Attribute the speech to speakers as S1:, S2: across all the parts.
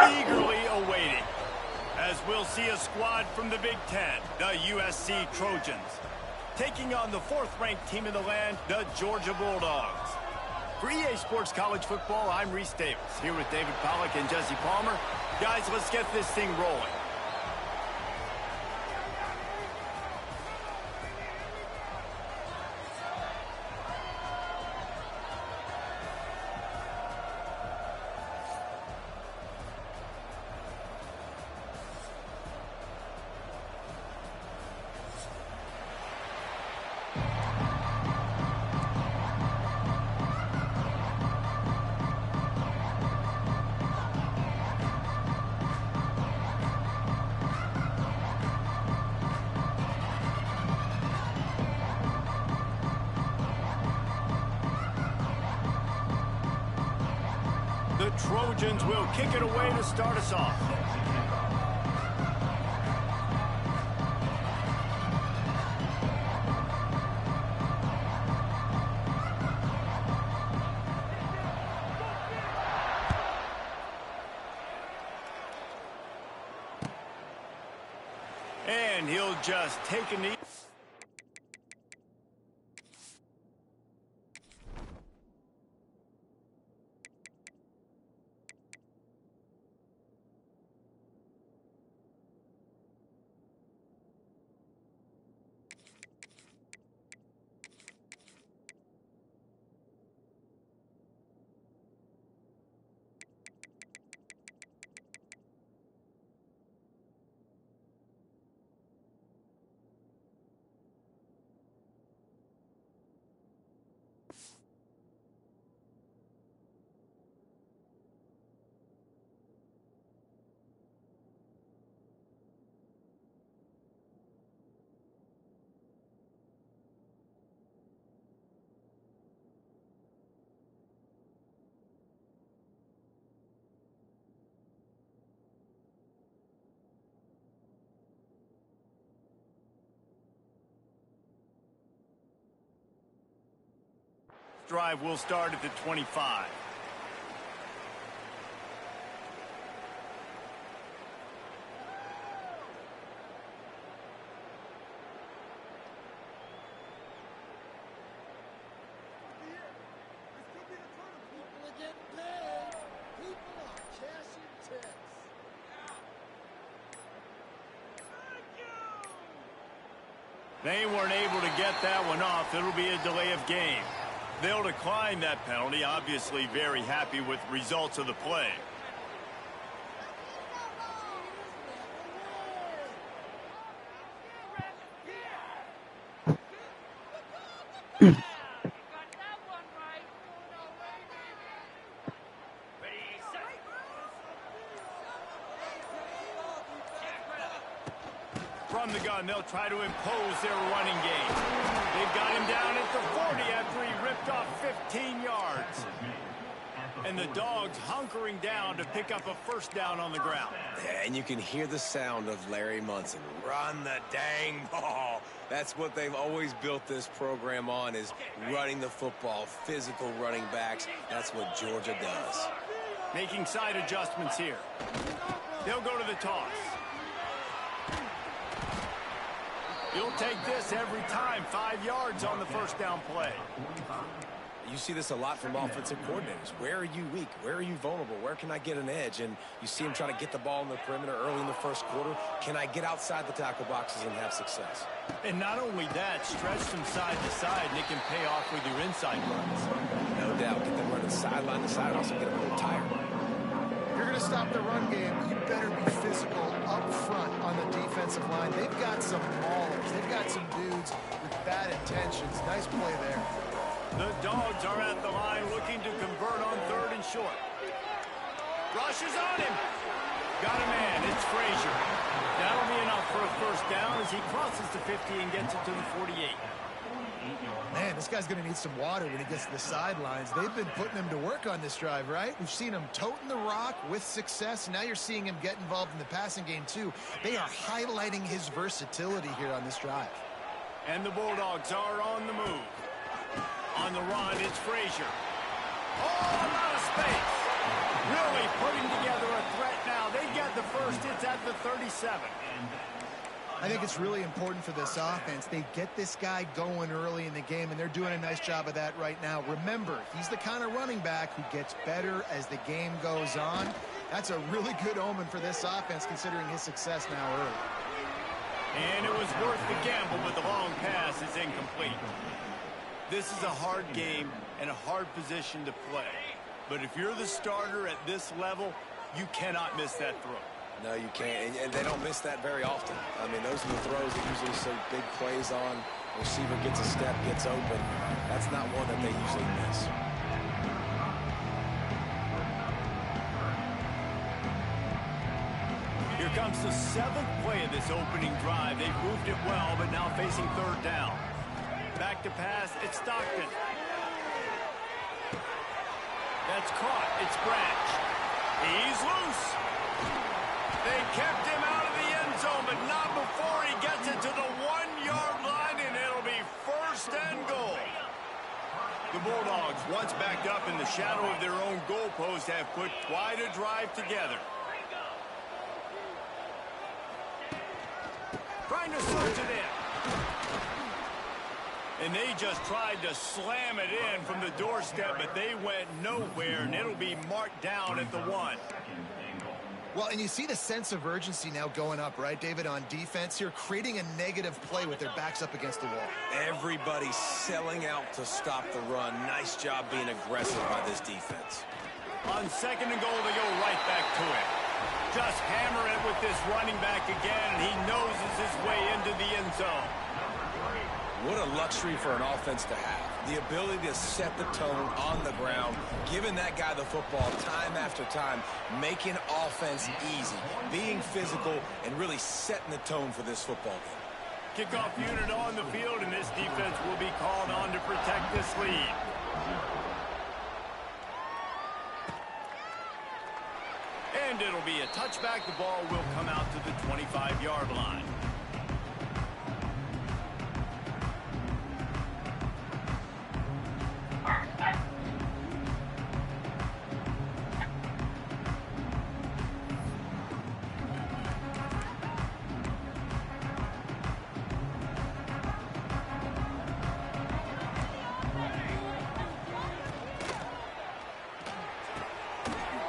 S1: eagerly awaiting. As we'll see a squad from the Big Ten, the USC Trojans, taking on the 4th-ranked team in the land, the Georgia Bulldogs. For EA Sports College Football, I'm Reese Davis, here with David Pollack and Jesse Palmer. Guys, let's get this thing rolling. The Trojans will kick it away to start us off. And he'll just take a knee. Drive will start at the 25. They weren't able to get that one off. It'll be a delay of game. They'll decline that penalty, obviously very happy with results of the play. From the gun, they'll try to impose their running game. They've got him down at the 40 after he ripped off 15 yards. And the Dogs hunkering down to pick up a first down on the ground.
S2: Yeah, and you can hear the sound of Larry Munson. Run the dang ball. That's what they've always built this program on, is running the football, physical running backs. That's what Georgia does.
S1: Making side adjustments here. They'll go to the toss. You'll take this every time. 5 yards on the first down play.
S2: You see this a lot from offensive coordinators. Where are you weak? Where are you vulnerable? Where can I get an edge? And you see them trying to get the ball in the perimeter early in the first quarter. Can I get outside the tackle boxes and have success?
S1: And not only that, stretch them side to side, and it can pay off with your inside runs.
S2: No doubt. Get them running sideline to side. Also get them a little tired.
S3: If you're going to stop the run game, you better be physical up front on the defensive line. They've got some maulers. They've got some dudes with bad intentions. Nice play there.
S1: The Dogs are at the line looking to convert on 3rd and short. Rushes on him. Got a man. It's Frazier. That'll be enough for a first down as he crosses the 50 and gets it to the 48.
S3: Man, this guy's going to need some water when he gets to the sidelines. They've been putting him to work on this drive, right? We've seen him toting the rock with success. Now you're seeing him get involved in the passing game, too. They are highlighting his versatility here on this drive.
S1: And the Bulldogs are on the move. On the run, it's Frazier. Oh, a lot of space. Really putting together a threat now first. It's at the 37.
S3: I think it's really important for this offense. They get this guy going early in the game, and they're doing a nice job of that right now. Remember, he's the kind of running back who gets better as the game goes on. That's a really good omen for this offense, considering his success now early.
S1: And it was worth the gamble, but the long pass is incomplete. This is a hard game and a hard position to play. But if you're the starter at this level, you cannot miss that throw.
S2: No, you can't, and they don't miss that very often. I mean, those are the throws that usually see big plays on. Receiver gets a step, gets open. That's not one that they usually miss.
S1: Here comes the 7th play of this opening drive. They've moved it well, but now facing 3rd down. Back to pass, it's Stockton. That's caught, it's Branch. He's loose. They kept him out of the end zone, but not before he gets it to the 1-yard line, and it'll be 1st and goal. The Bulldogs, once backed up in the shadow of their own goalpost, have put quite a drive together. Trying to search it in. And they just tried to slam it in from the doorstep, but they went nowhere, and it'll be marked down at the 1.
S3: Well, and you see the sense of urgency now going up, right, David, on defense here, creating a negative play with their backs up against the wall.
S2: Everybody's selling out to stop the run. Nice job being aggressive by this defense.
S1: On 2nd and goal, they go right back to it. Just hammer it with this running back again, and he noses his way into the end zone.
S2: What a luxury for an offense to have. The ability to set the tone on the ground, giving that guy the football time after time, making offense easy, being physical, and really setting the tone for this football game.
S1: Kickoff unit on the field, and this defense will be called on to protect this lead. And it'll be a touchback. The ball will come out to the 25-yard line.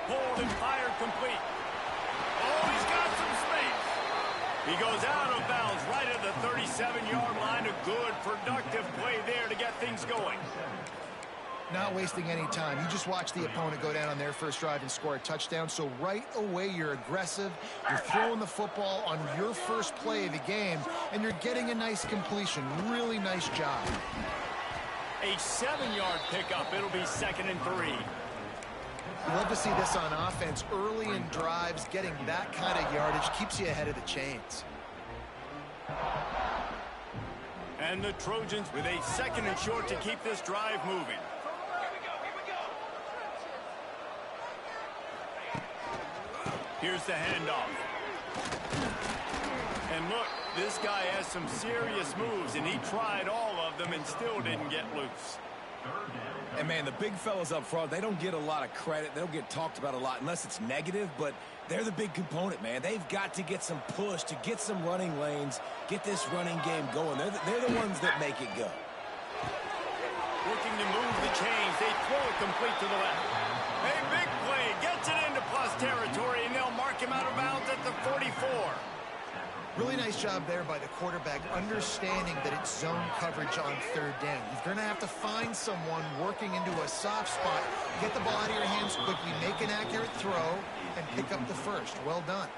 S1: Pulled and fired complete. Oh, he's got some space. He goes out of bounds right at the 37-yard line. A good, productive play there to get things going.
S3: Not wasting any time. You just watch the opponent go down on their first drive and score a touchdown. So right away, you're aggressive. You're throwing the football on your first play of the game, and you're getting a nice completion. Really nice job.
S1: A 7-yard pickup. It'll be 2nd and 3.
S3: Love to see this on offense. Early in drives, getting that kind of yardage keeps you ahead of the chains.
S1: And the Trojans with a 2nd and short to keep this drive moving. Here's the handoff. And look, this guy has some serious moves, and he tried all of them and still didn't get loose.
S2: And, man, the big fellas up front, they don't get a lot of credit. They don't get talked about a lot unless it's negative, but they're the big component, man. They've got to get some push, to get some running lanes, get this running game going. They're the ones that make it go.
S1: Looking to move the chains. They throw it complete to the left. A big play. Gets it into plus territory, and they'll mark him out of bounds at the 44.
S3: Really nice job there by the quarterback, understanding that it's zone coverage on 3rd down. You're going to have to find someone working into a soft spot, get the ball out of your hands quickly, make an accurate throw, and pick up the first. Well done.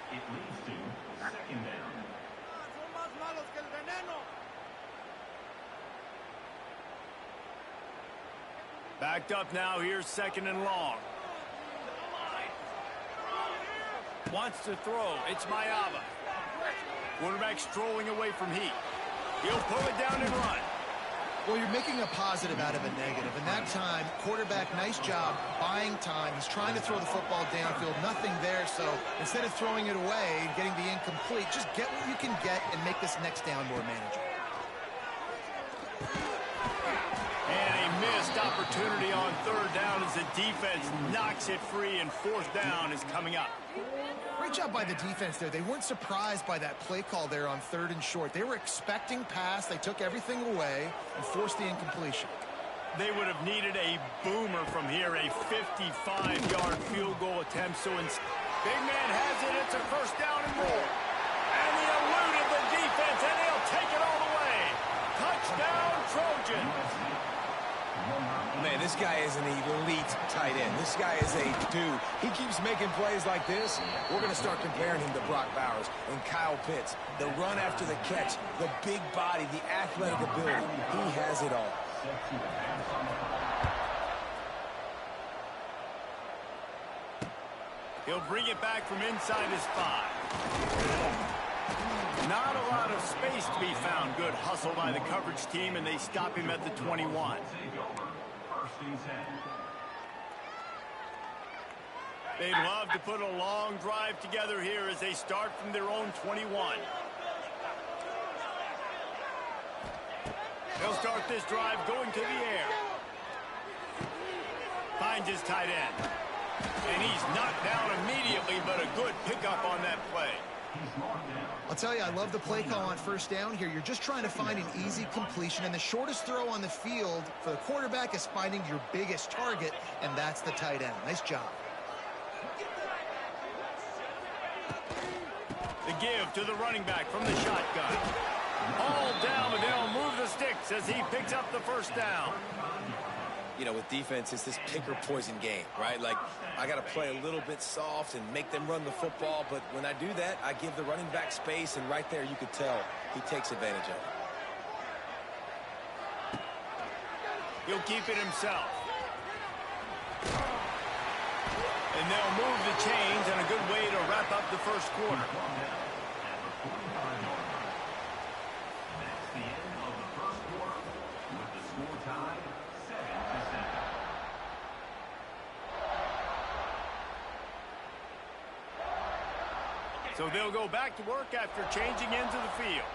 S1: Backed up now. Here's 2nd and long. Wants to throw. It's Mayava. Quarterback strolling away from heat. He'll pull it down and run.
S3: Well, you're making a positive out of a negative. And that time, quarterback, nice job, buying time. He's trying to throw the football downfield. Nothing there, so instead of throwing it away and getting the incomplete, just get what you can get and make this next down more manageable.
S1: And a missed opportunity opportunity on third down as the defense knocks it free, and fourth down is coming up.
S3: Great job by the defense there. They weren't surprised by that play call there on third and short. They were expecting pass. They took everything away and forced the incompletion.
S1: They would have needed a boomer from here, a 55-yard field goal attempt. So big man has it. It's a first down and more. And he eluded the defense, and they'll take it all the way. Touchdown, Trojans.
S2: Man, this guy is an elite tight end. This guy is a dude. He keeps making plays like this. We're going to start comparing him to Brock Bowers and Kyle Pitts. The run after the catch, the big body, the athletic ability. He has it all.
S1: He'll bring it back from inside his 5. Not a lot of space to be found. Good hustle by the coverage team, and they stop him at the 21. They'd love to put a long drive together here as they start from their own 21. They'll start this drive going to the air. Finds his tight end. And he's knocked down immediately, but a good pickup on that play.
S3: I'll tell you, I love the play call on first down here. You're just trying to find an easy completion, and the shortest throw on the field for the quarterback is finding your biggest target, and that's the tight end. Nice job.
S1: The give to the running back from the shotgun. All down, but they'll move the sticks as he picks up the first down.
S2: You know, with defense, it's this pick-or-poison game, right? Like, I got to play a little bit soft and make them run the football, but when I do that, I give the running back space, and right there you could tell he takes advantage of it.
S1: He'll keep it himself. And they'll move the chains, and a good way to wrap up the first quarter.
S4: That's the end of the first quarter with the score tied 7-7.
S1: So they'll go back to work after changing into the field.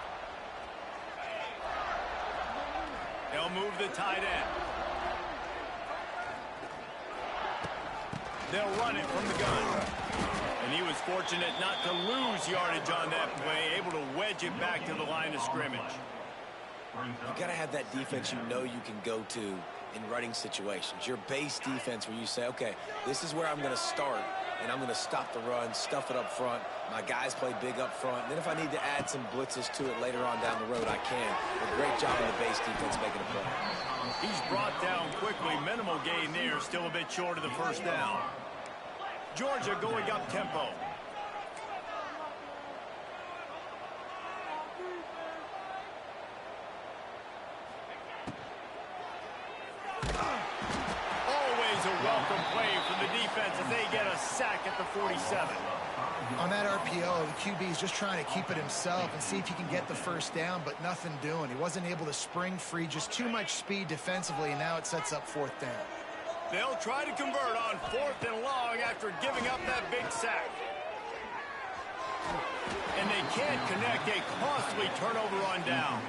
S1: They'll move the tight end. They'll run it from the gun. And he was fortunate not to lose yardage on that play, able to wedge it back to the line of scrimmage.
S2: You got to have that defense you know you can go to in running situations. Your base defense where you say, okay, this is where I'm going to start, and I'm going to stop the run, stuff it up front. My guys play big up front. And then if I need to add some blitzes to it later on down the road, I can. But great job on the base defense making a play.
S1: He's brought down quickly. Minimal gain there, still a bit short of the first down. Georgia going up tempo. Always a welcome play from the defense as they get a sack at the 47.
S3: On that RPO, the QB is just trying to keep it himself and see if he can get the first down, but nothing doing. He wasn't able to spring free, just too much speed defensively, and now it sets up fourth down.
S1: They'll try to convert on fourth and long after giving up that big sack. And they can't connect, a costly turnover on downs.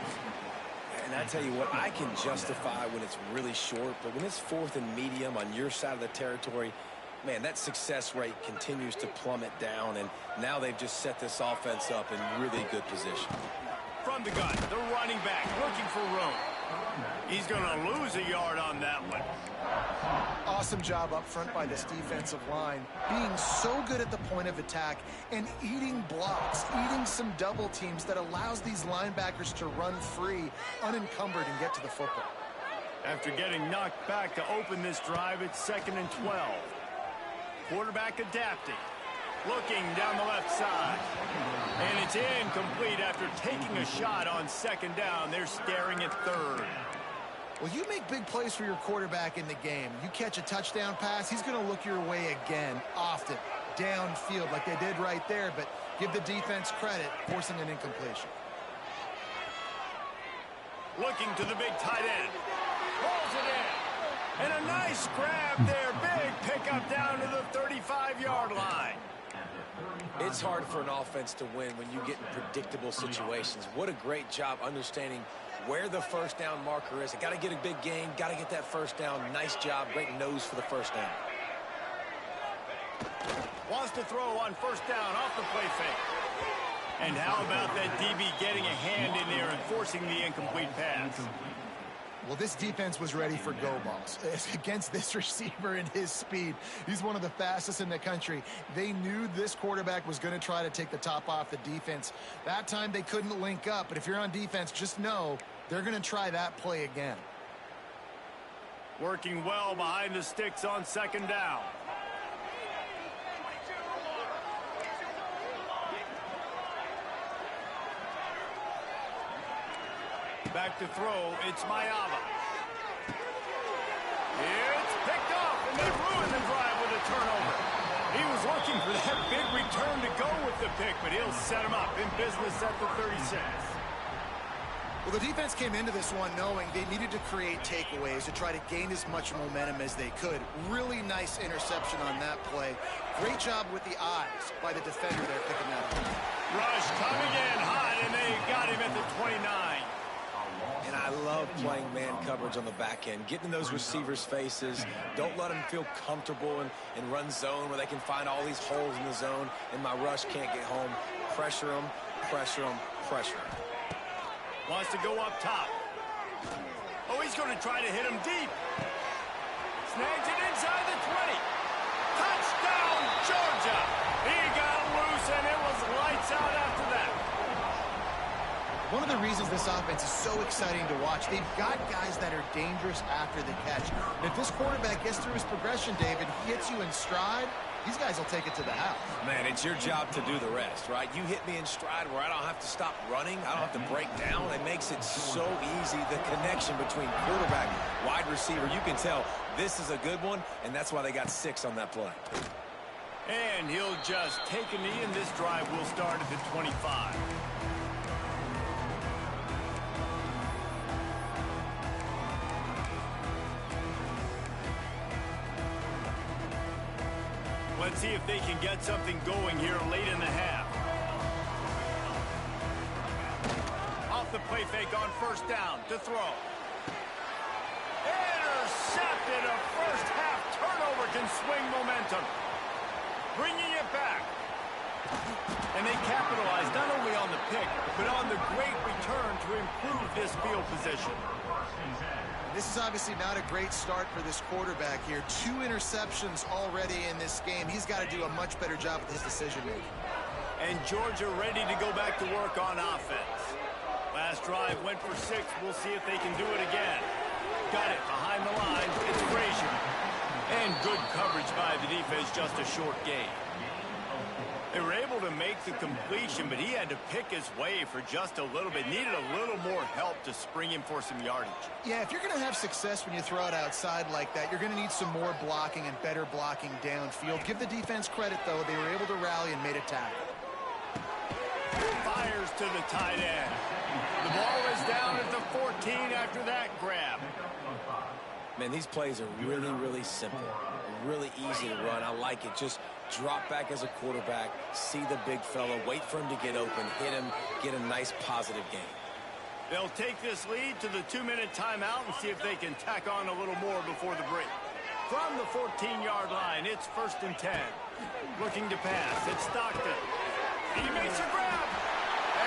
S2: And I tell you what, I can justify when it's really short, but when it's fourth and medium on your side of the territory, man, that success rate continues to plummet down, and now they've just set this offense up in really good position.
S1: From the gun, the running back looking for room. He's going to lose a yard on that one.
S3: Awesome job up front by this defensive line, being so good at the point of attack and eating blocks, eating some double teams that allows these linebackers to run free, unencumbered, and get to the football.
S1: After getting knocked back to open this drive, it's 2nd and 12. Quarterback adapting, looking down the left side. And it's incomplete after taking a shot on second down. They're staring at third.
S3: Well, you make big plays for your quarterback in the game. You catch a touchdown pass, he's going to look your way again, often, downfield like they did right there, but give the defense credit, forcing an incompletion.
S1: Looking to the big tight end. Pulls it in. And a nice grab there. Big pickup down to the 35-yard line.
S2: It's hard for an offense to win when you get in predictable situations. What a great job understanding where the first down marker is. Got to get a big gain, got to get that first down. Nice job, great nose for the first down.
S1: Wants to throw on first down off the play fake. And how about that DB getting a hand in there and forcing the incomplete pass?
S3: Well, this defense was ready for go balls. Against this receiver and his speed, he's one of the fastest in the country. They knew this quarterback was going to try to take the top off the defense. That time they couldn't link up, but if you're on defense, just know they're going to try that play again.
S1: Working well behind the sticks on second down. Back to throw, it's Mayava. It's picked off, and they ruined the drive with a turnover. He was looking for that big return to go with the pick, but he'll set him up in business at the 36.
S3: Well, the defense came into this one knowing they needed to create takeaways to try to gain as much momentum as they could. Really nice interception on that play. Great job with the eyes by the defender there picking that up.
S1: Rush coming in hot, and they got him at the 29.
S2: And I love playing man coverage on the back end, getting in those receivers' faces. Don't let them feel comfortable and run zone where they can find all these holes in the zone, and my rush can't get home. Pressure them, pressure them, pressure them.
S1: Wants to go up top. Oh, he's going to try to hit him deep. Snags it inside the 20. Touchdown, Georgia. He got loose, and it was lights out after that.
S3: One of the reasons this offense is so exciting to watch, they've got guys that are dangerous after the catch. And if this quarterback gets through his progression, David, he hits you in stride, these guys will take it to the house.
S2: Man, it's your job to do the rest, right? You hit me in stride where I don't have to stop running. I don't have to break down. It makes it so easy. The connection between quarterback, wide receiver, you can tell this is a good one, and that's why they got 6 on that play.
S1: And he'll just take a knee, and this drive will start at the 25. Let's see if they can get something going here late in the half. Off the play fake on first down to throw. Intercepted. A first half turnover can swing momentum. Bringing it back. And they capitalize not only on the pick, but on the great return to improve this field position.
S3: This is obviously not a great start for this quarterback here. 2 interceptions already in this game. He's got to do a much better job with his decision-making.
S1: And Georgia ready to go back to work on offense. Last drive went for 6. We'll see if they can do it again. Got it behind the line. It's Frazier. And good coverage by the defense, just a short gain. They were able to make the completion, but he had to pick his way for just a little bit. Needed a little more help to spring him for some yardage.
S3: Yeah, if you're going to have success when you throw it outside like that, you're going to need some more blocking and better blocking downfield. Give the defense credit, though. They were able to rally and made a tackle.
S1: Fires to the tight end. The ball is down at the 14 after that grab.
S2: Man, these plays are really, really simple. Really easy to run. I like it. Just drop back as a quarterback, see the big fella, wait for him to get open, hit him, get a nice positive game.
S1: They'll take this lead to the 2-minute timeout and see if they can tack on a little more before the break. From the 14-yard line, it's 1st and 10. Looking to pass, it's Stockton. He makes a grab,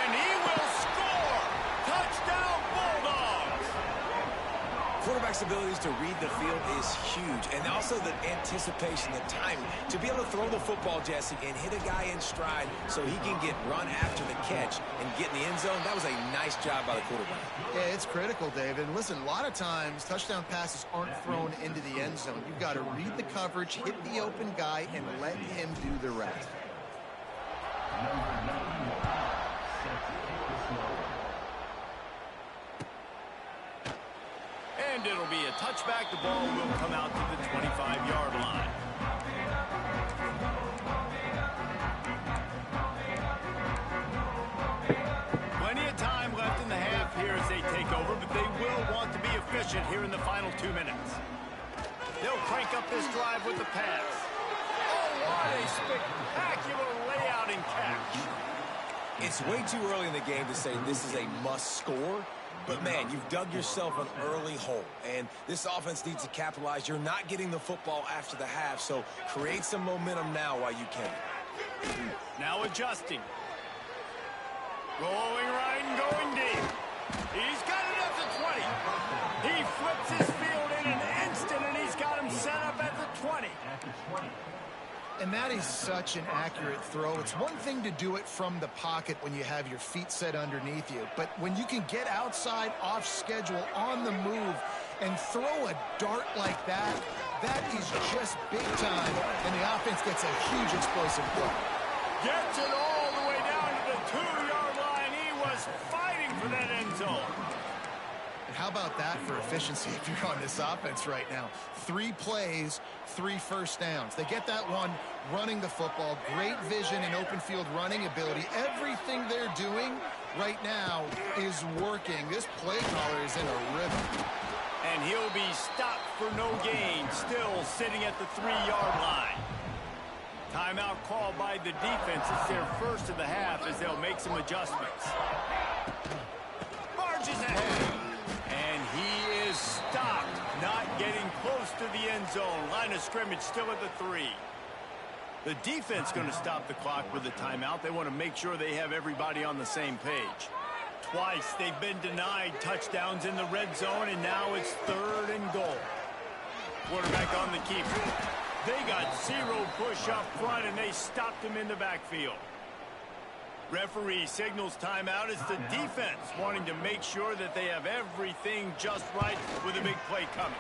S1: and he will score! Touchdown, Bulldogs!
S2: Quarterback's abilities to read the field is huge, and also the anticipation, the timing. To be able to throw the football, Jesse, and hit a guy in stride so he can get run after the catch and get in the end zone, that was a nice job by the quarterback.
S3: Yeah, it's critical, David. Listen, a lot of times touchdown passes aren't thrown into the end zone. You've got to read the coverage, hit the open guy, and let him do the rest.
S1: And it'll be a touchback. The ball will come out to the 25-yard line. Plenty of time left in the half here as they take over, but they will want to be efficient here in the final 2 minutes. They'll crank up this drive with the pass. Oh, what a spectacular layup running catch.
S2: It's way too early in the game to say this is a must score. But, man, you've dug yourself an early hole, and this offense needs to capitalize. You're not getting the football after the half, so create some momentum now while you can.
S1: Now adjusting. Rolling right and going deep. He's got it at the 20. He flips his field in an instant, and he's got him set up at the 20.
S3: And that is such an accurate throw. It's one thing to do it from the pocket when you have your feet set underneath you, but when you can get outside, off schedule, on the move, and throw a dart like that, that is just big time, and the offense gets a huge explosive play.
S1: Gets it all the way down to the 2-yard line. He was fighting for that end zone.
S3: And how about that for efficiency if you're on this offense right now? 3 plays, 3 first downs. They get that one running the football, great vision and open field running ability. Everything they're doing right now is working. This play caller is in a rhythm.
S1: And he'll be stopped for no gain, still sitting at the 3-yard line. Timeout called by the defense. It's their first of the half as they'll make some adjustments. Marches ahead. And he is stopped, not getting close to the end zone. Line of scrimmage still at the 3. The defense going to stop the clock with a timeout. They want to make sure they have everybody on the same page. Twice they've been denied touchdowns in the red zone, and now it's 3rd and goal. Quarterback on the keeper. They got 0 push up front, and they stopped him in the backfield. Referee signals timeout. It's the defense wanting to make sure that they have everything just right with a big play coming.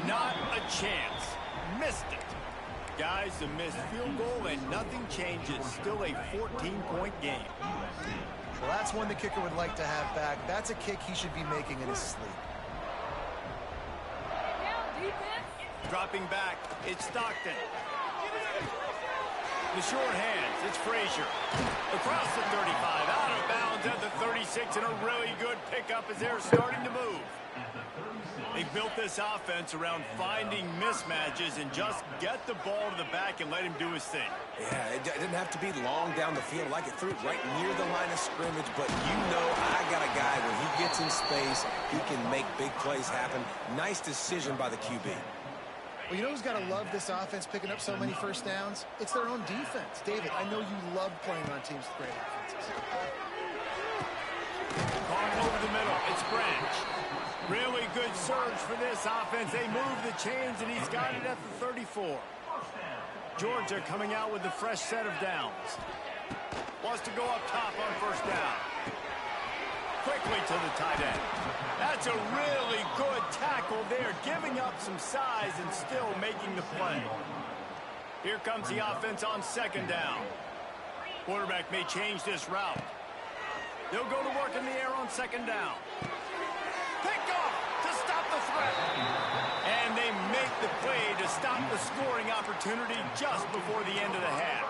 S1: Not a chance. Missed it. Guys, a missed field goal, and nothing changes. Still a 14-point game.
S3: Well, that's one the kicker would like to have back. That's a kick he should be making in his sleep.
S1: Dropping back, it's Stockton. The short hands, it's Frazier. Across the 35, out of bounds at the 36, and a really good pickup as they're starting to move. They built this offense around finding mismatches and just get the ball to the back and let him do his thing.
S2: Yeah, it didn't have to be long down the field. Like it threw it right near the line of scrimmage, but you know I got a guy when he gets in space, he can make big plays happen. Nice decision by the QB.
S3: Well, you know who's got to love this offense picking up so many first downs? It's their own defense. David, I know you love playing on teams with great offenses.
S1: Caught over the middle, it's Branch. Really good surge for this offense. They move the chains, and he's got it at the 34. Georgia coming out with a fresh set of downs. Wants to go up top on first down. Quickly to the tight end. That's a really good tackle there, giving up some size and still making the play. Here comes the offense on second down. Quarterback may change this route. They'll go to work in the air on second down. Pick off to stop the threat. And they make the play to stop the scoring opportunity just before the end of the half.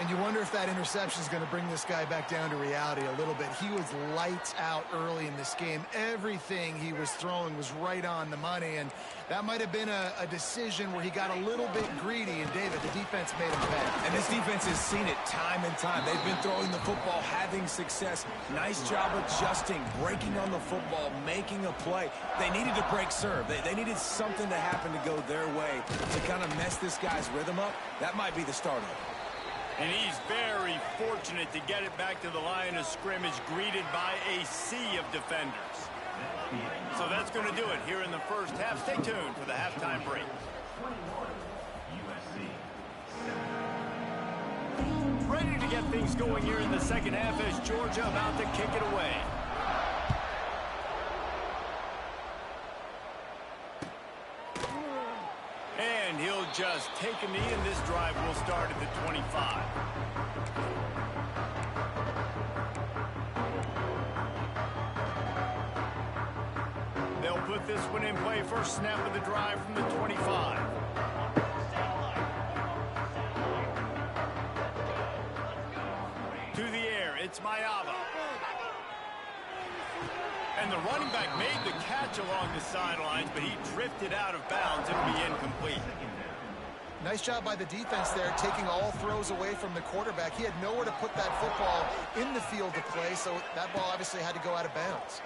S3: And you wonder if that interception is going to bring this guy back down to reality a little bit. He was lights out early in this game. Everything he was throwing was right on the money, and that might have been a decision where he got a little bit greedy, and David, the defense made him pay.
S2: And this defense has seen it time and time. They've been throwing the football, having success. Nice job adjusting, breaking on the football, making a play. They needed to break serve. They needed something to happen to go their way to kind of mess this guy's rhythm up. That might be the start of it.
S1: And he's very fortunate to get it back to the line of scrimmage, greeted by a sea of defenders. So that's going to do it here in the first half. Stay tuned for the halftime break. Ready to get things going here in the second half as Georgia about to kick it away. And he'll just take a knee, and this drive will start at the 25. They'll put this one in play. First snap of the drive from the 25. To the air, it's Mayava. And the running back made the catch along the sidelines, but he drifted out of bounds. It'll be incomplete.
S3: Nice job by the defense there, taking all throws away from the quarterback. He had nowhere to put that football in the field to play, so that ball obviously had to go out of bounds.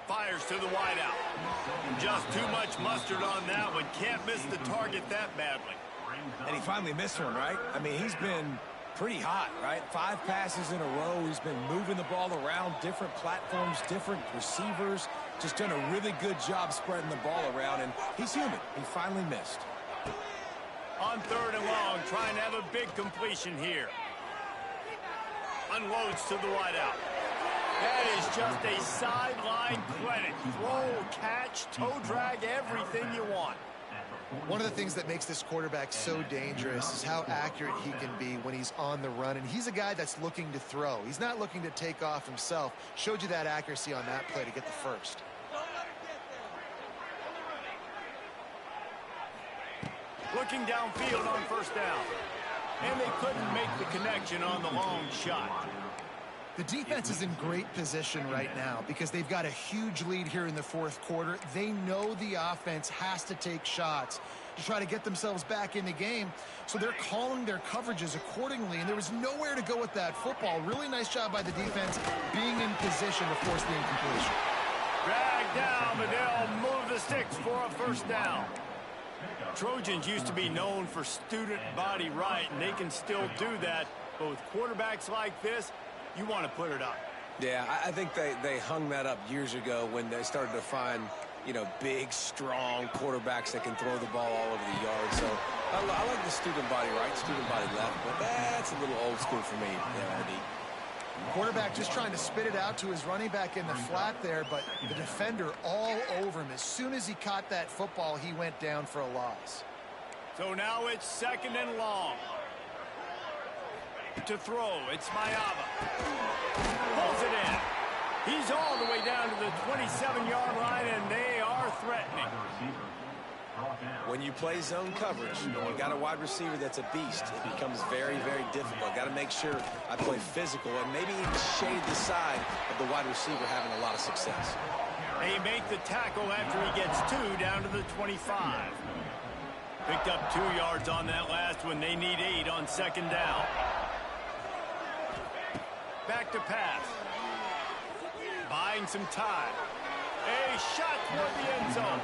S1: Fires to the wideout. Just too much mustard on that one. Can't miss the target that badly.
S2: And he finally missed one, right? I mean, he's been pretty hot, right? 5 passes in a row. He's been moving the ball around different platforms, different receivers. Just done a really good job spreading the ball around, and he's human. He finally missed.
S1: On 3rd and long, trying to have a big completion here. Unloads to the wideout. That is just a sideline clinic. Throw, catch, toe drag, everything you want.
S3: One of the things that makes this quarterback so dangerous is how accurate he can be when he's on the run. And he's a guy that's looking to throw. He's not looking to take off himself. Showed you that accuracy on that play to get the first.
S1: Looking downfield on 1st down. And they couldn't make the connection on the long shot.
S3: The defense is in great position right now because they've got a huge lead here in the 4th quarter. They know the offense has to take shots to try to get themselves back in the game. So they're calling their coverages accordingly, and there was nowhere to go with that football. Really nice job by the defense being in position to force the incompletion.
S1: Drag down, but they'll move the sticks for a 1st down. Trojans used to be known for student body right, and they can still do that. But with quarterbacks like this, you want to put it up.
S2: Yeah, I think they hung that up years ago when they started to find, you know, big, strong quarterbacks that can throw the ball all over the yard. So I like the student body right, student body left, but that's a little old school for me, RD.
S3: Quarterback just trying to spit it out to his running back in the flat there, but the defender all over him. As soon as he caught that football, he went down for a loss.
S1: So now it's 2nd and long. To throw, it's Mayava. Pulls it in. He's all the way down to the 27-yard line, and they are threatening.
S2: When you play zone coverage, you got a wide receiver that's a beast. It becomes very, very difficult. Got to make sure I play physical and maybe even shade the side of the wide receiver having a lot of success.
S1: They make the tackle after he gets 2 down to the 25. Picked up 2 yards on that last one. They need 8 on 2nd down. Back to pass. Buying some time. A shot toward the end zone.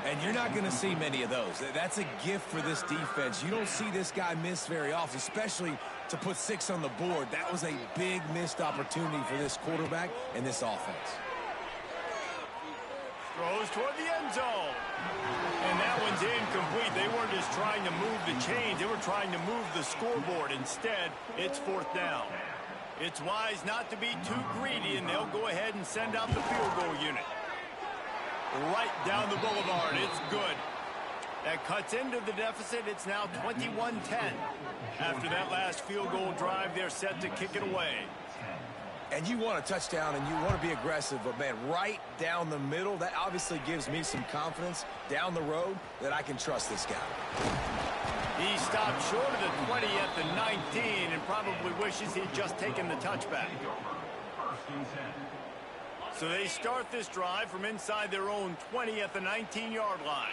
S2: And you're not going to see many of those. That's a gift for this defense. You don't see this guy miss very often, especially to put 6 on the board. That was a big missed opportunity for this quarterback and this offense.
S1: Throws toward the end zone. And that one's incomplete. They weren't just trying to move the chains. They were trying to move the scoreboard. Instead, it's 4th down. It's wise not to be too greedy, and they'll go ahead and send out the field goal unit. Right down the boulevard. It's good. That cuts into the deficit. It's now 21-10. After that last field goal drive, they're set to kick it away.
S2: And you want a touchdown and you want to be aggressive, but man, right down the middle, that obviously gives me some confidence down the road that I can trust this guy.
S1: He stopped short of the 20 at the 19 and probably wishes he'd just taken the touchback. So they start this drive from inside their own 20 at the 19-yard line.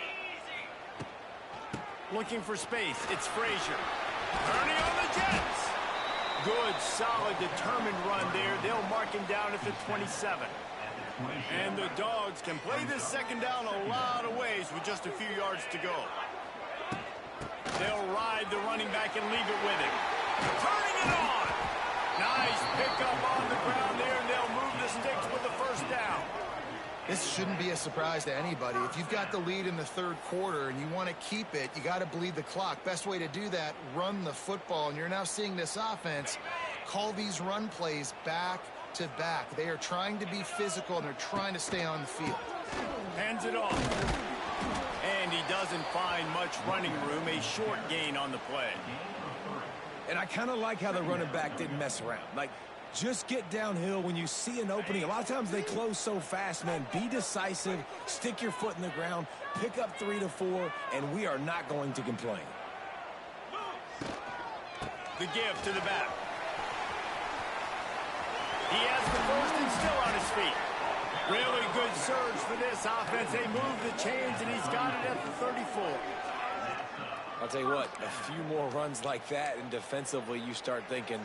S1: Looking for space. It's Frazier. Turning on the Jets. Good, solid, determined run there. They'll mark him down at the 27. And the Dogs can play this 2nd down a lot of ways with just a few yards to go. They'll ride the running back and leave it with him. Turning it on. Nice pickup on the ground there, and they'll move the sticks with the 1st down.
S3: This shouldn't be a surprise to anybody. If you've got the lead in the 3rd quarter and you want to keep it, you got to bleed the clock. Best way to do that, run the football. And you're now seeing this offense call these run plays back to back. They are trying to be physical, and they're trying to stay on the field.
S1: Hands it off. And he doesn't find much running room. A short gain on the play.
S2: And I kind of like how the running back didn't mess around. Like, just get downhill when you see an opening. A lot of times they close so fast, man. Be decisive, stick your foot in the ground, pick up 3 to 4, and we are not going to complain.
S1: The give to the back. He has the 1st and still on his feet. Really good surge for this offense. They move the chains, and he's got it at the 34.
S2: I'll tell you what, a few more runs like that, and defensively you start thinking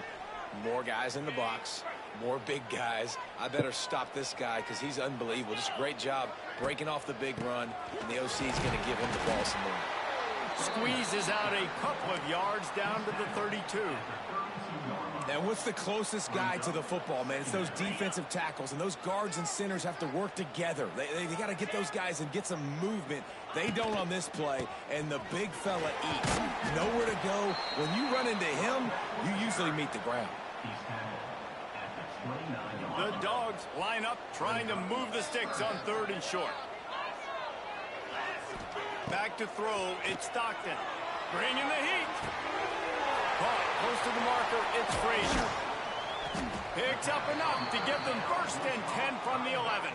S2: more guys in the box, more big guys. I better stop this guy because he's unbelievable. Just a great job breaking off the big run, and the OC is going to give him the ball some more.
S1: Squeezes out a couple of yards down to the 32.
S2: Now, what's the closest guy to the football, man? It's those defensive tackles, and those guards and centers have to work together. They got to get those guys and get some movement. They don't on this play, and the big fella eats. Nowhere to go. When you run into him, you usually meet the ground.
S1: The Dogs line up trying to move the sticks on 3rd and short. Back to throw, it's Stockton. Bringing the heat. Caught close to the marker, it's Frazier. Picks up enough to give them 1st and 10 from the 11.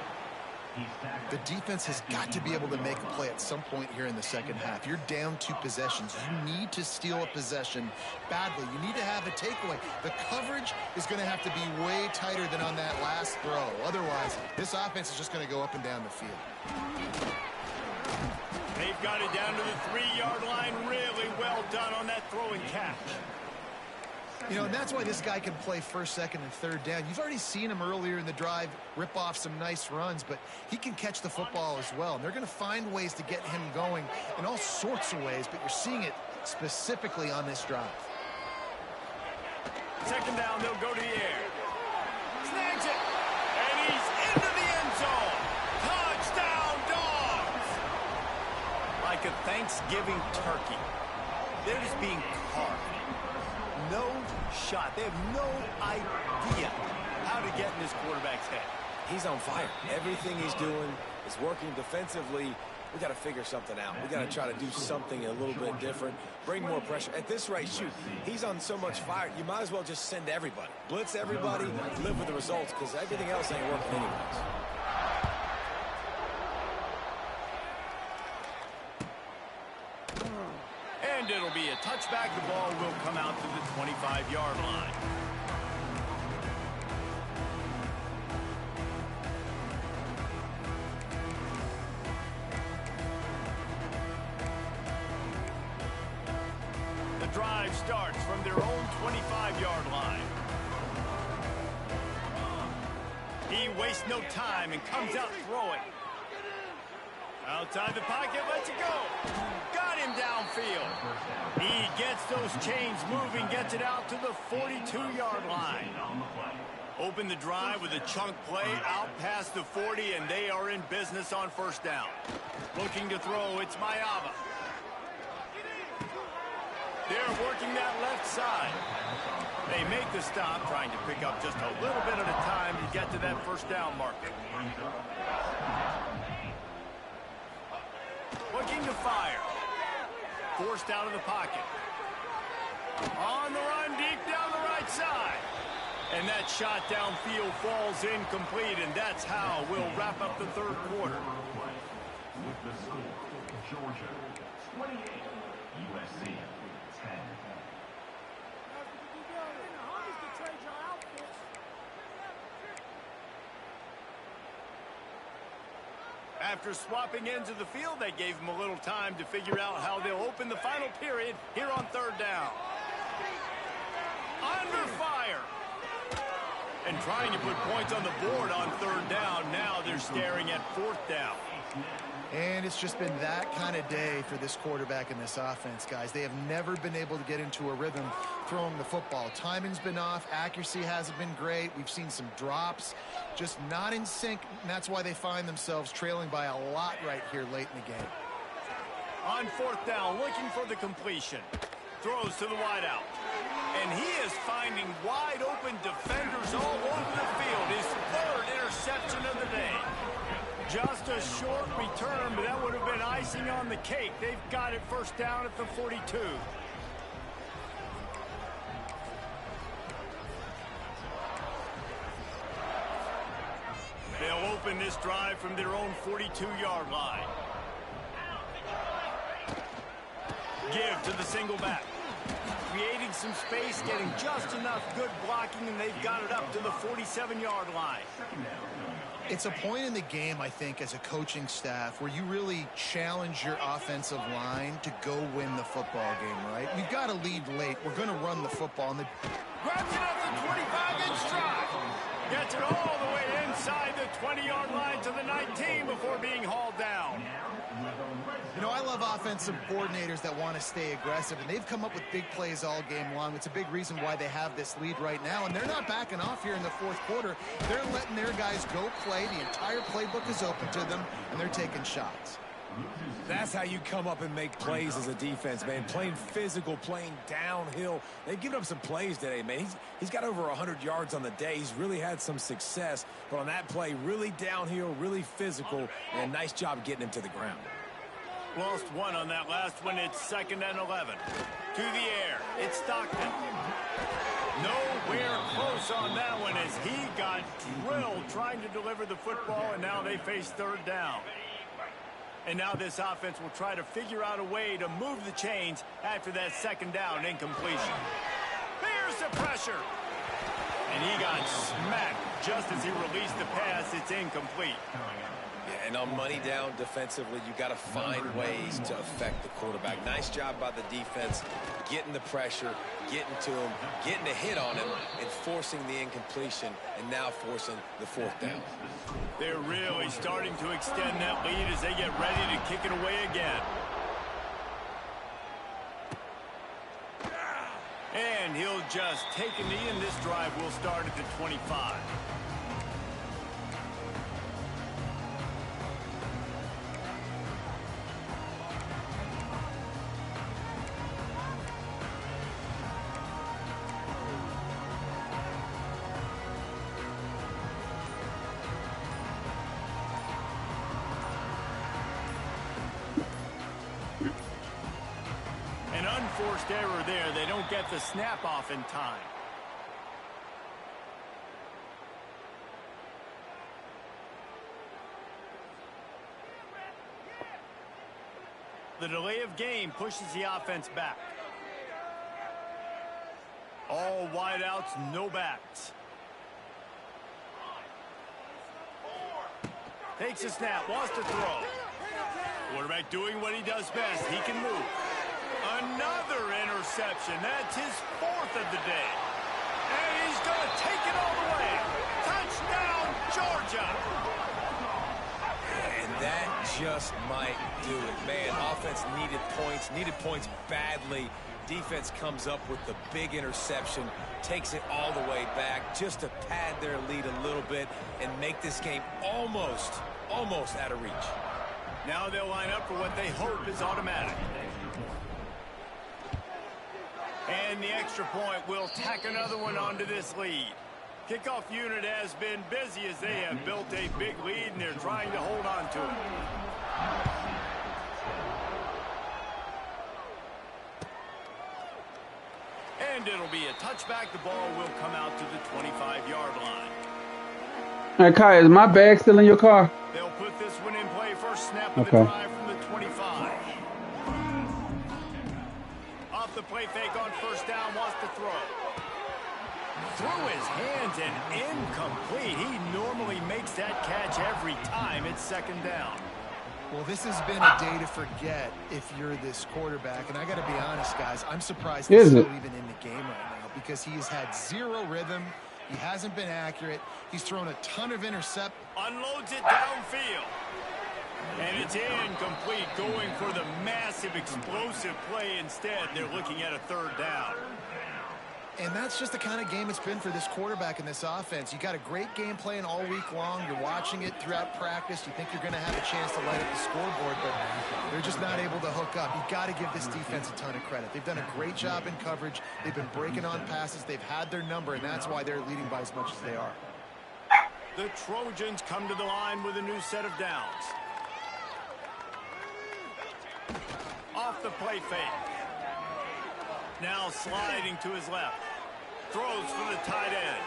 S3: The defense has got to be able to make a play at some point here in the second half. You're down 2 possessions. You need to steal a possession badly. You need to have a takeaway. The coverage is going to have to be way tighter than on that last throw. Otherwise, this offense is just going to go up and down the field.
S1: They've got it down to the 3-yard line. Really well done on that throw and catch.
S3: You know, and that's why this guy can play 1st, 2nd, and 3rd down. You've already seen him earlier in the drive rip off some nice runs, but he can catch the football as well. And they're going to find ways to get him going in all sorts of ways, but you're seeing it specifically on this drive.
S1: 2nd down, they'll go to the air. Snags it, and he's into the end zone. Touchdown, Dogs! Like a Thanksgiving turkey. They're just being carved. No shot. They have no idea how to get in this quarterback's head.
S2: He's on fire. Everything he's doing is working defensively. We got to figure something out. We got to try to do something a little bit different. Bring more pressure. At this rate, shoot, he's on so much fire. You might as well just send everybody. Blitz everybody, live with the results, because everything else ain't working anyways.
S1: And it'll be a touchback. The ball will come out to the 25-yard line. The drive starts from their own 25-yard line. He wastes no time and comes out throwing. Outside the pocket, lets it go. Got him downfield. He gets those chains moving, gets it out to the 42-yard line. Open the drive with a chunk play out past the 40, and they are in business on 1st down. Looking to throw, it's Mayava. They're working that left side. They make the stop, trying to pick up just a little bit at a time to get to that 1st down marker. Looking to fire. Forced out of the pocket. On the run, deep down the right side. And that shot downfield falls incomplete, and that's how we'll wrap up the 3rd quarter.
S4: With the score, Georgia 28, USC 10.
S1: After swapping ends of the field, they gave them a little time to figure out how they'll open the final period here on 3rd down. Under fire. And trying to put points on the board on 3rd down. Now they're staring at 4th down.
S3: And it's just been that kind of day for this quarterback and this offense, guys. They have never been able to get into a rhythm throwing the football. Timing's been off. Accuracy hasn't been great. We've seen some drops. Just not in sync, and that's why they find themselves trailing by a lot right here late in the game.
S1: On 4th down, looking for the completion. Throws to the wideout. And he is finding wide open defenders all over the field. His 3rd interception of the day. Just a short return, but that would have been icing on the cake. They've got it 1st down at the 42. They'll open this drive from their own 42-yard line. Give to the single back. Creating some space, getting just enough good blocking, and they've got it up to the 47-yard line.
S3: It's a point in the game, I think, as a coaching staff where you really challenge your offensive line to go win the football game, right? We've got to lead late. We're going to run the football. And
S1: grabs it off the 25-inch stride. Gets it all the way inside the 20-yard line to the 19 before being hauled down.
S3: You know, I love offensive coordinators that want to stay aggressive, and they've come up with big plays all game long. It's a big reason why they have this lead right now, and they're not backing off here in the fourth quarter. They're letting their guys go play. The entire playbook is open to them, and they're taking shots.
S2: That's how you come up and make plays as a defense, man. Playing physical, playing downhill. They've given up some plays today, man. He's got over 100 yards on the day. He's really had some success. But on that play, really downhill, really physical, and a nice job getting him to the ground.
S1: Lost one on that last one. It's 2nd and 11. To the air. It's Stockton. Nowhere close on that one as he got drilled trying to deliver the football, and now they face 3rd down. And now this offense will try to figure out a way to move the chains after that 2nd down incompletion. There's the pressure. And he got smacked just as he released the pass. It's incomplete.
S2: Yeah, and on money down defensively, you got to find ways to affect the quarterback. Nice job by the defense, getting the pressure, getting to him, getting a hit on him, and forcing the incompletion, and now forcing the 4th down.
S1: They're really starting to extend that lead as they get ready to kick it away again. And he'll just take a knee, and this drive will start at the 25. An unforced error there. They don't get the snap off in time. The delay of game pushes the offense back. All wideouts, no backs. Takes a snap, wants to throw. Quarterback doing what he does best. He can move. Another interception. That's his 4th of the day. And he's going to take it all the way. Touchdown, Georgia.
S2: And that just might do it. Man, offense needed points badly. Defense comes up with the big interception, takes it all the way back just to pad their lead a little bit and make this game almost out of reach.
S1: Now they'll line up for what they hope is automatic. And the extra point will tack another one onto this lead. Kickoff unit has been busy as they have built a big lead, and they're trying to hold on to it. And it'll be a touchback. The ball will come out to the 25-yard line.
S5: Hey, Kai, is my bag still in your car?
S1: They'll put this one in play. First snap of the drive from the 25. Off the play fake on 1st down, wants to throw. Through his hands and incomplete. He normally makes that catch every time. It's 2nd down.
S3: Well, this has been a day to forget if you're this quarterback. And I got to be honest, guys, I'm surprised he's still even in the game right now because he has had 0 rhythm. He hasn't been accurate. He's thrown a ton of intercept.
S1: Unloads it downfield. And it's incomplete, going for the massive explosive play instead. They're looking at a 3rd down.
S3: And that's just the kind of game it's been for this quarterback in this offense. You got a great game plan all week long. You're watching it throughout practice. You think you're going to have a chance to light up the scoreboard, but they're just not able to hook up. You've got to give this defense a ton of credit. They've done a great job in coverage. They've been breaking on passes. They've had their number, and that's why they're leading by as much as they are.
S1: The Trojans come to the line with a new set of downs. Off the play fake. Now sliding to his left. Throws for the tight end.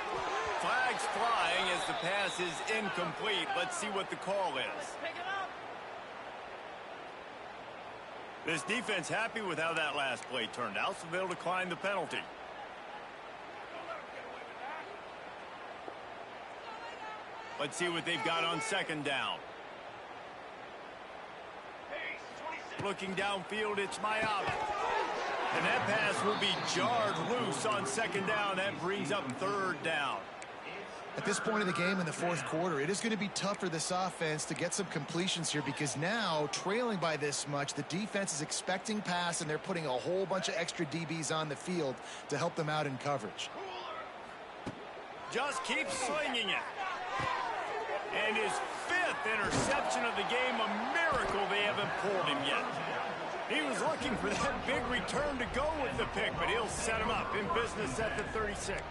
S1: Flags flying as the pass is incomplete. Let's see what the call is. This defense happy with how that last play turned out, so they'll decline the penalty. Let's see what they've got on second down. Looking downfield, it's Miami. And that pass will be jarred loose on second down. That brings up third down.
S3: At this point of the game in the fourth quarter, it is going to be tough for this offense to get some completions here because now, trailing by this much, the defense is expecting pass, and they're putting a whole bunch of extra DBs on the field to help them out in coverage.
S1: Just keeps slinging it. And his fifth interception of the game, a miracle they haven't pulled him yet. He was looking for that big return to go with the pick, but he'll set him up in business at the 36.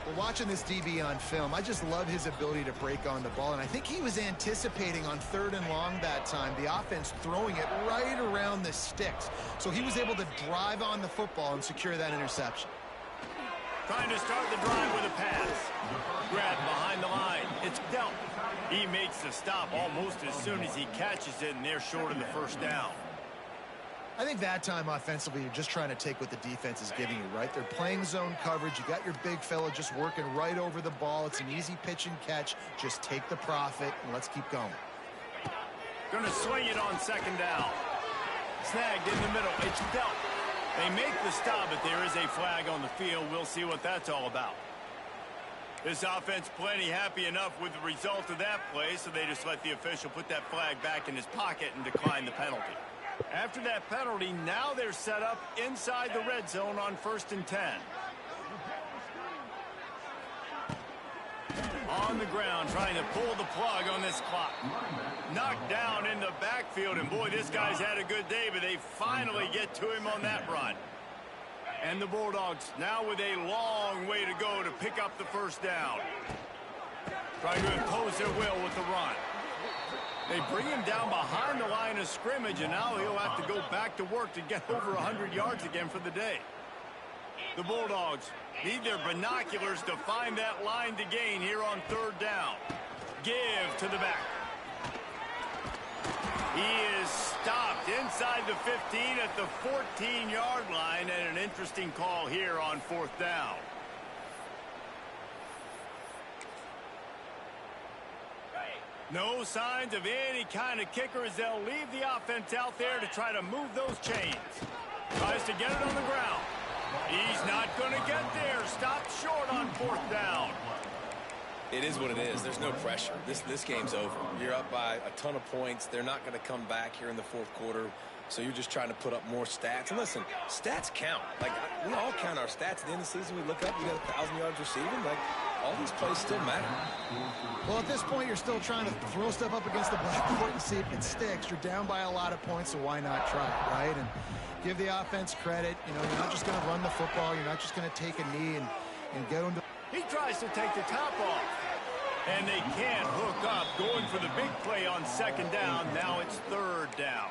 S3: Well, watching this DB on film, I just love his ability to break on the ball, and I think he was anticipating on 3rd and long that time, the offense throwing it right around the sticks. So he was able to drive on the football and secure that interception.
S1: Trying to start the drive with a pass. Grabbed behind the line. It's dealt. He makes the stop almost as soon as he catches it, and they're short of the first down.
S3: I think that time offensively, you're just trying to take what the defense is giving you, right? They're playing zone coverage. You got your big fella just working right over the ball. It's an easy pitch and catch. Just take the profit, and let's keep going.
S1: Going to swing it on second down. Snagged in the middle. It's dealt. They make the stop, but there is a flag on the field. We'll see what that's all about. This offense plenty happy enough with the result of that play, so they just let the official put that flag back in his pocket and decline the penalty. After that penalty, now they're set up inside the red zone on 1st and 10. On the ground, trying to pull the plug on this clock. Knocked down in the backfield, and boy, this guy's had a good day, but they finally get to him on that run. And the Bulldogs now with a long way to go to pick up the first down. Trying to impose their will with the run. They bring him down behind the line of scrimmage, and now he'll have to go back to work to get over 100 yards again for the day. The Bulldogs need their binoculars to find that line to gain here on 3rd down. Give to the back. He is stopped inside the 15 at the 14-yard line, and an interesting call here on 4th down. No signs of any kind of kicker as they'll leave the offense out there to try to move those chains. Tries to get it on the ground. He's not going to get there. Stopped short on 4th down.
S2: It is what it is. There's no pressure. This game's over. You're up by a ton of points. They're not going to come back here in the 4th quarter. So you're just trying to put up more stats. And listen, stats count. Like, we all count our stats. At the end of the season, we look up, you got 1,000 yards receiving. Like, all these plays still matter.
S3: Well, at this point, you're still trying to throw stuff up against the blackboard and see if it sticks. You're down by a lot of points, so why not try it, right? And give the offense credit. You know, you're not just going to run the football. You're not just going to take a knee and get them to...
S1: He tries to take the top off. And they can't hook up. Going for the big play on 2nd down. Now it's 3rd down.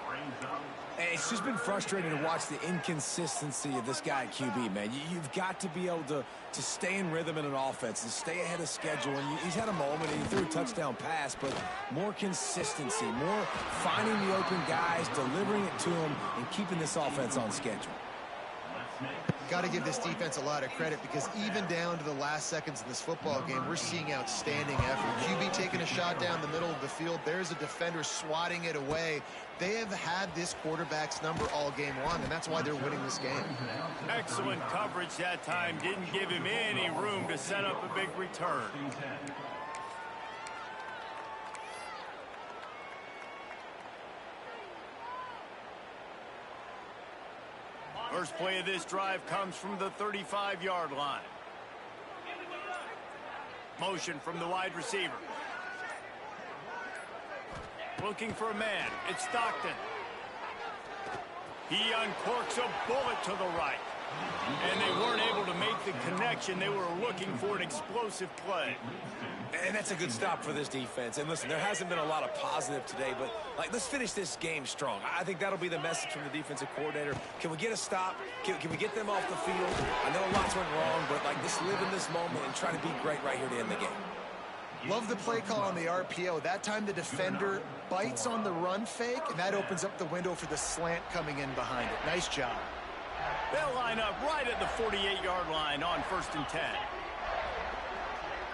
S2: It's just been frustrating to watch the inconsistency of this guy at QB, man. You've got to be able to stay in rhythm in an offense and stay ahead of schedule. And he's had a moment and he threw a touchdown pass, but more consistency, more finding the open guys, delivering it to them, and keeping this offense on schedule.
S3: Got to give this defense a lot of credit because even down to the last seconds of this football game, we're seeing outstanding effort. QB taking a shot down the middle of the field. There's a defender swatting it away. They have had this quarterback's number all game long, and that's why they're winning this game.
S1: Excellent coverage that time. Didn't give him any room to set up a big return. First play of this drive comes from the 35-yard line. Motion from the wide receiver. Looking for a man. It's Stockton. He uncorks a bullet to the right. And they weren't able to make the connection. They were looking for an explosive play.
S2: And that's a good stop for this defense. And listen, there hasn't been a lot of positive today, but let's finish this game strong. I think that'll be the message from the defensive coordinator. Can we get a stop? Can we get them off the field? I know lots went wrong, but just live in this moment and try to be great right here to end the game.
S3: Love the play call on the RPO. That time the defender bites on the run fake, and that opens up the window for the slant coming in behind it. Nice job.
S1: They'll line up right at the 48-yard line on 1st and 10.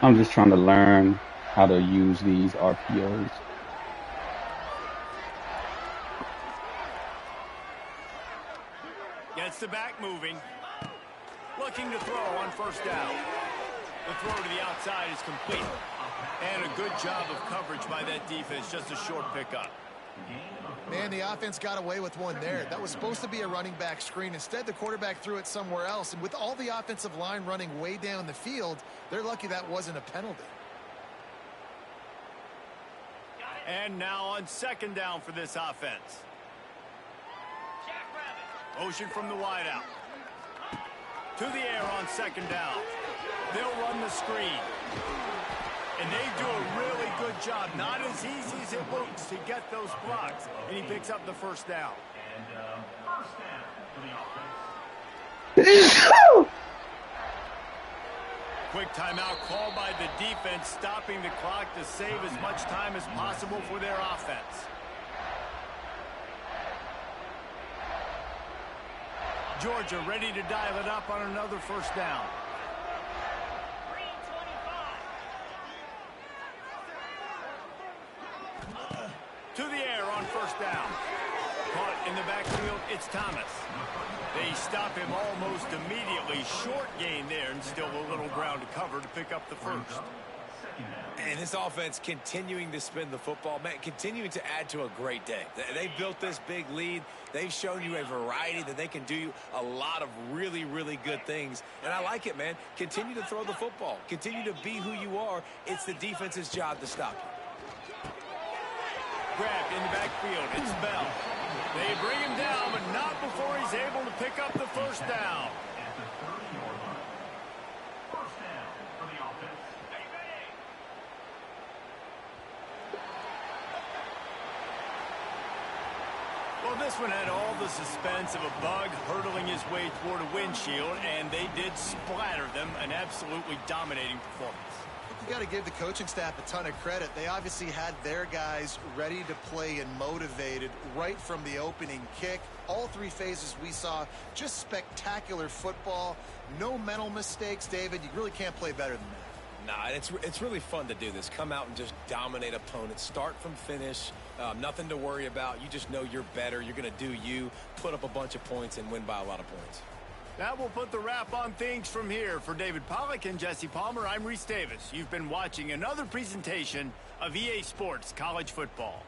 S5: I'm just trying to learn how to use these RPOs.
S1: Gets the back moving. Looking to throw on first down. The throw to the outside is complete. And a good job of coverage by that defense. Just a short pickup.
S3: Man, the offense got away with one there. That was supposed to be a running back screen. Instead, the quarterback threw it somewhere else. And with all the offensive line running way down the field, they're lucky that wasn't a penalty.
S1: And now on second down for this offense. Motion from the wideout. To the air on second down. They'll run the screen. And they do a really good job. Not as easy as it looks to get those blocks. And he picks up the first down.
S4: And first down for the offense.
S1: Quick timeout called by the defense, stopping the clock to save as much time as possible for their offense. Georgia ready to dial it up on another first down. To the air on first down. Caught in the backfield, it's Thomas. They stop him almost immediately. Short gain there, and still a little ground to cover to pick up the first.
S2: And this offense continuing to spin the football, man, continuing to add to a great day. They've built this big lead. They've shown you a variety that they can do a lot of really, really good things. And I like it, man. Continue to throw the football. Continue to be who you are. It's the defense's job to stop you.
S1: Grabbed in the backfield. It's Bell. They bring him down, but not before he's able to pick up the first down.
S4: At the 30-yard line. First down for the offense.
S1: Well, this one had all the suspense of a bug hurtling his way toward a windshield, and they did splatter them. An absolutely dominating performance.
S3: You got to give the coaching staff a ton of credit. They obviously had their guys ready to play and motivated right from the opening kick. All three phases we saw, just spectacular football. No mental mistakes, David. You really can't play better than that.
S2: Nah, it's really fun to do this. Come out and just dominate opponents. Start from finish. Nothing to worry about. You just know you're better. You're going to do you, put up a bunch of points, and win by a lot of points.
S1: That will put the wrap on things from here. For David Pollack and Jesse Palmer, I'm Reese Davis. You've been watching another presentation of EA Sports College Football.